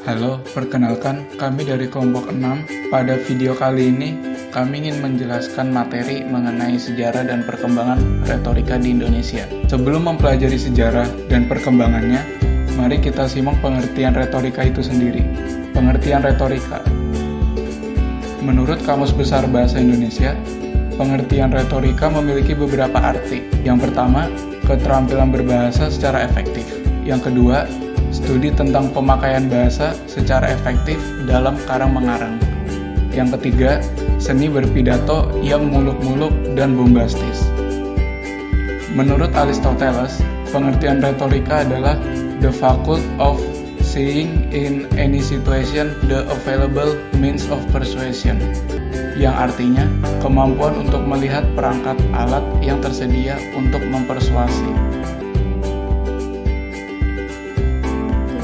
Halo, perkenalkan kami dari kelompok 6. Pada video kali ini, kami ingin menjelaskan materi mengenai sejarah dan perkembangan retorika di Indonesia. Sebelum mempelajari sejarah dan perkembangannya, mari kita simak pengertian retorika itu sendiri. Pengertian retorika. Menurut Kamus Besar Bahasa Indonesia, pengertian retorika memiliki beberapa arti. Yang pertama, keterampilan berbahasa secara efektif. Yang kedua, studi tentang pemakaian bahasa secara efektif dalam karang-mengarang. Yang ketiga, seni berpidato yang muluk-muluk dan bombastis. Menurut Aristoteles, pengertian retorika adalah the faculty of seeing in any situation the available means of persuasion, yang artinya kemampuan untuk melihat perangkat alat yang tersedia untuk mempersuasi.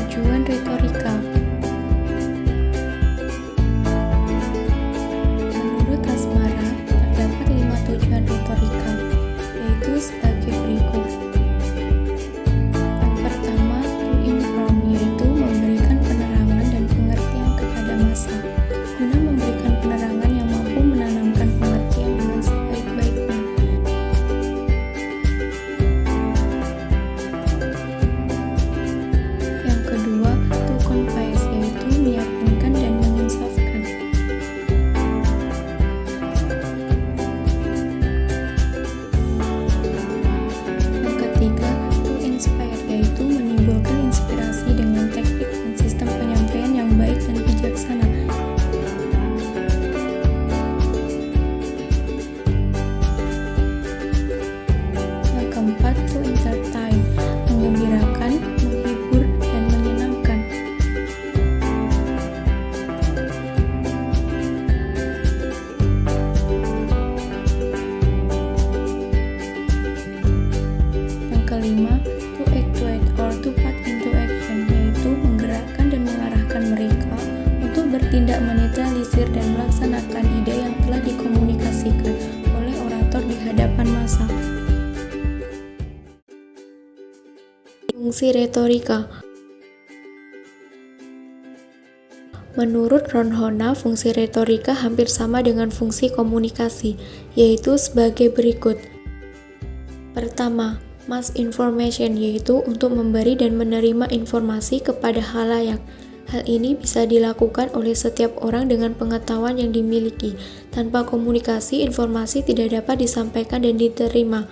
Tujuan retorika. Menurut Asmara, terdapat 5 tujuan retorika, yaitu sebagai berikut. Yang pertama, to inform, yaitu memberikan penerangan dan pengertian kepada massa, guna memberikan penerangan yang mampu menanamkan pengertian dengan sebaik-baiknya. Yang kedua, to convince, yaitu meyakinkan dan menginsafkan. Yang ketiga, to inspire, yaitu menimbulkan inspirasi dengan teknik dan sistem penyampaian yang baik dan bijaksana. Yang keempat, to entertain, menggembirakan, menghibur, dan menyenangkan. Yang kelima, to actuate or to put into action, yaitu menggerakkan dan mengarahkan mereka untuk bertindak menetralisir dan melaksanakan ide yang telah dikomunikasikan oleh orator di hadapan massa. Fungsi retorika. Menurut Ron Hona, fungsi retorika hampir sama dengan fungsi komunikasi, yaitu sebagai berikut. Pertama, mass information, yaitu untuk memberi dan menerima informasi kepada khalayak. Hal ini bisa dilakukan oleh setiap orang dengan pengetahuan yang dimiliki. Tanpa komunikasi, informasi tidak dapat disampaikan dan diterima.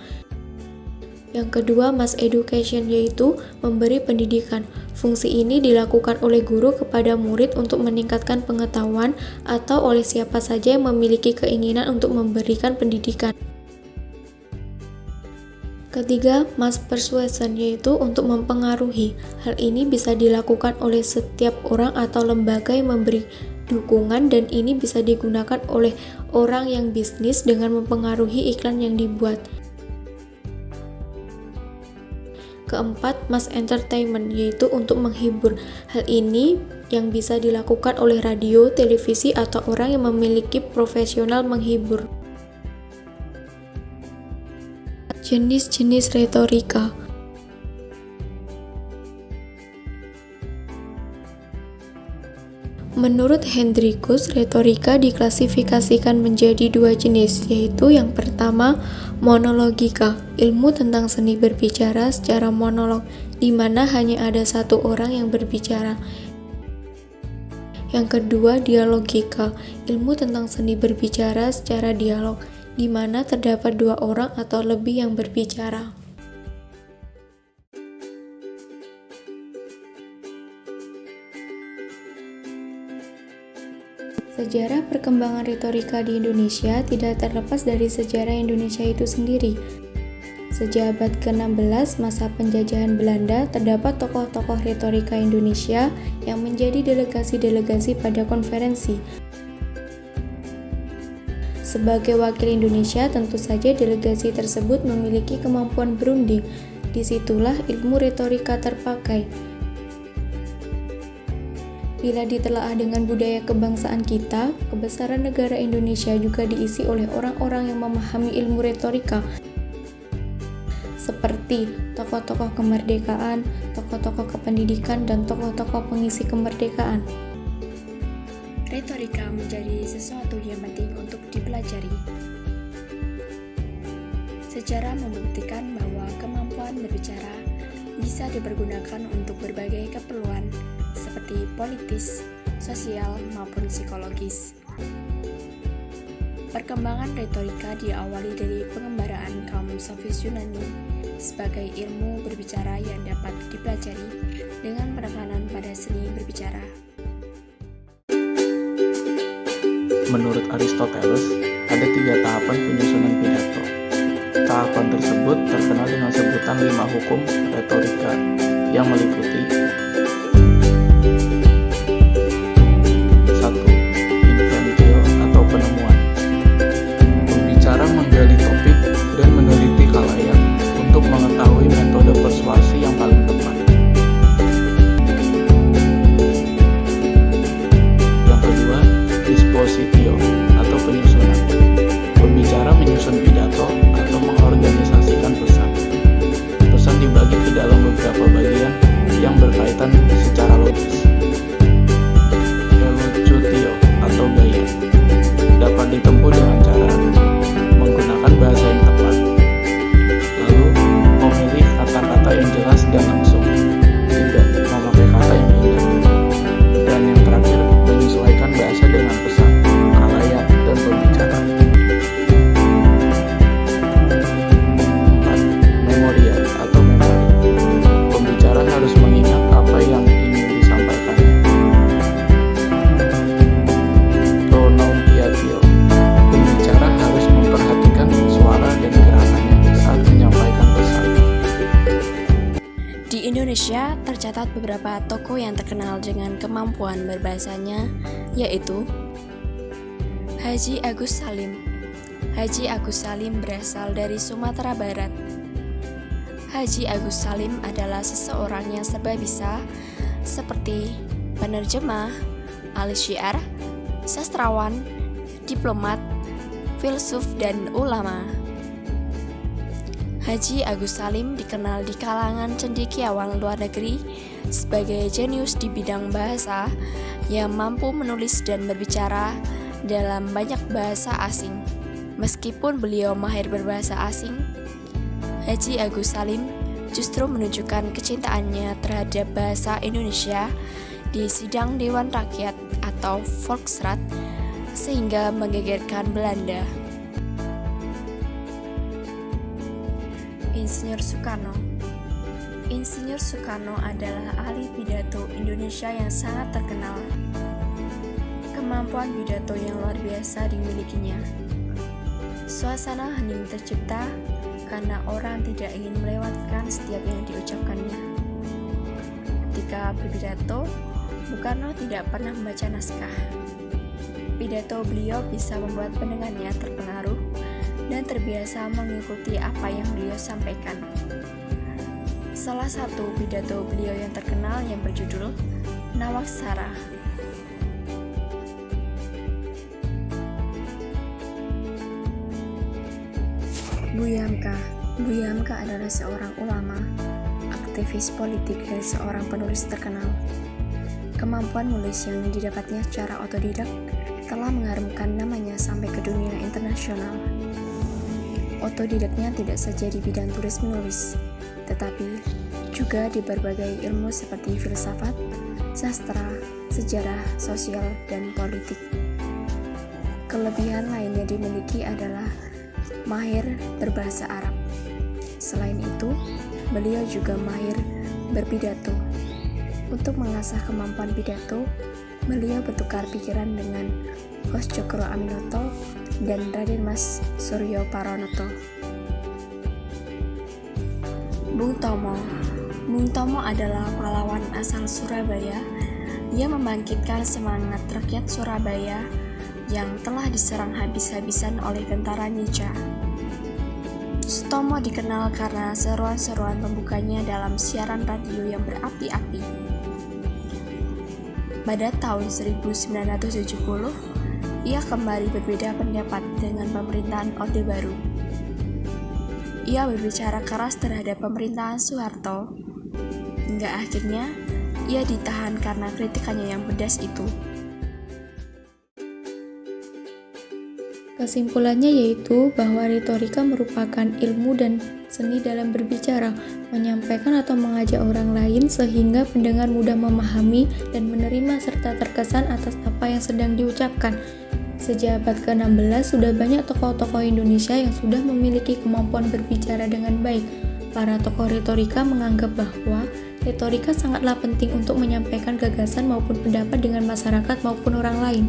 Yang kedua, mass education, yaitu memberi pendidikan. Fungsi ini dilakukan oleh guru kepada murid untuk meningkatkan pengetahuan atau oleh siapa saja yang memiliki keinginan untuk memberikan pendidikan. Ketiga, mass persuasion, yaitu untuk mempengaruhi. Hal ini bisa dilakukan oleh setiap orang atau lembaga yang memberi dukungan, dan ini bisa digunakan oleh orang yang bisnis dengan mempengaruhi iklan yang dibuat. Keempat, mass entertainment, yaitu untuk menghibur. Hal ini yang bisa dilakukan oleh radio, televisi, atau orang yang memiliki profesional menghibur. Jenis-jenis retorika. Menurut Hendrikus, retorika diklasifikasikan menjadi 2 jenis, yaitu yang pertama, monologika, ilmu tentang seni berbicara secara monolog, di mana hanya ada satu orang yang berbicara. Yang kedua, dialogika, ilmu tentang seni berbicara secara dialog, di mana terdapat 2 orang atau lebih yang berbicara. Sejarah perkembangan retorika di Indonesia tidak terlepas dari sejarah Indonesia itu sendiri. Sejak abad ke-16 masa penjajahan Belanda, terdapat tokoh-tokoh retorika Indonesia yang menjadi delegasi-delegasi pada konferensi. Sebagai wakil Indonesia, tentu saja delegasi tersebut memiliki kemampuan berunding. Disitulah ilmu retorika terpakai. Bila ditelaah dengan budaya kebangsaan kita, kebesaran negara Indonesia juga diisi oleh orang-orang yang memahami ilmu retorika, seperti seperti tokoh-tokoh kemerdekaan, tokoh-tokoh kependidikan, dan tokoh-tokoh pengisi kemerdekaan. Retorika menjadi sesuatu yang penting untuk dipelajari. Sejarah membuktikan bahwa kemampuan berbicara bisa dipergunakan untuk berbagai keperluan seperti politis, sosial, maupun psikologis. Perkembangan retorika diawali dari pengembaraan kaum sofis Yunani sebagai ilmu berbicara yang dapat dipelajari dengan penekanan pada seni berbicara. Menurut Aristoteles, ada 3 tahapan penyusunan pidato. Tahapan tersebut terkenal dengan sebutan 5 hukum retorika yang meliputi 1. Inventio atau penemuan. Pembicara menggali topik dan meneliti khalayak untuk mengetahui metode persuasi yang paling tepat. Yang kedua, dispositio atau penyusunan. Pembicara menyusun pidato atau mengorganisasikan pesan. Pesan dibagi ke dalam beberapa bagian yang berkaitan secara logis. Elocutio atau gaya dapat ditempuh dengan cara menggunakan bahasa yang tepat, lalu memilih kata-kata yang jelas dan langsung, tidak memakai kata yang indah, dan yang terakhir menyesuaikan bahasa dengan pesan, khalayak, dan pembicara. 4. Memoria atau memori. Pembicara harus mengingat apa yang ingin disampaikannya. Pronunciatio. Pembicara harus memperhatikan suara dan gerakannya saat menyampaikan pesan. Di Indonesia tercatat beberapa tokoh yang terkenal dengan kemampuan berbahasanya, yaitu Haji Agus Salim. Haji Agus Salim berasal dari Sumatera Barat. Haji Agus Salim adalah seseorang yang serba bisa, seperti penerjemah, ahli syiar, sastrawan, diplomat, filsuf, dan ulama. Haji Agus Salim dikenal di kalangan cendekiawan luar negeri sebagai jenius di bidang bahasa yang mampu menulis dan berbicara dalam banyak bahasa asing. Meskipun beliau mahir berbahasa asing, Haji Agus Salim justru menunjukkan kecintaannya terhadap bahasa Indonesia di sidang Dewan Rakyat atau Volksraad sehingga menggegerkan Belanda. Insinyur Soekarno. Insinyur Soekarno adalah ahli pidato Indonesia yang sangat terkenal. Kemampuan pidato yang luar biasa dimilikinya. Suasana hening tercipta karena orang tidak ingin melewatkan setiap yang diucapkannya. Ketika berpidato, Bung Karno tidak pernah membaca naskah. Pidato beliau bisa membuat pendengarnya terpengaruh dan terbiasa mengikuti apa yang beliau sampaikan. Salah satu pidato beliau yang terkenal yang berjudul Nawaksara. Buya Hamka. Buya Hamka adalah seorang ulama, aktivis politik, dan seorang penulis terkenal. Kemampuan menulis yang didapatnya secara otodidak telah mengharumkan namanya sampai ke dunia internasional. Otodidaknya tidak saja di bidang tulis-menulis, tetapi juga di berbagai ilmu seperti filsafat, sastra, sejarah, sosial, dan politik. Kelebihan lain yang dimiliki adalah mahir berbahasa Arab. Selain itu, beliau juga mahir berpidato. Untuk mengasah kemampuan pidato, beliau bertukar pikiran dengan Hos Cokro Aminoto dan Raden Mas Suryo Paronoto. Bung Tomo. Bung Tomo adalah pahlawan asal Surabaya yang membangkitkan semangat rakyat Surabaya yang telah diserang habis-habisan oleh tentara Nyecha. Sutomo dikenal karena seruan-seruan pembukanya dalam siaran radio yang berapi-api. Pada tahun 1970, ia kembali berbeda pendapat dengan pemerintahan Orde Baru. ia berbicara keras terhadap pemerintahan Soeharto, hingga akhirnya ia ditahan karena kritikannya yang pedas itu. Kesimpulannya yaitu bahwa retorika merupakan ilmu dan seni dalam berbicara, menyampaikan atau mengajak orang lain sehingga pendengar mudah memahami dan menerima serta terkesan atas apa yang sedang diucapkan. Sejak abad ke-16 sudah banyak tokoh-tokoh Indonesia yang sudah memiliki kemampuan berbicara dengan baik. Para tokoh retorika menganggap bahwa retorika sangatlah penting untuk menyampaikan gagasan maupun pendapat dengan masyarakat maupun orang lain.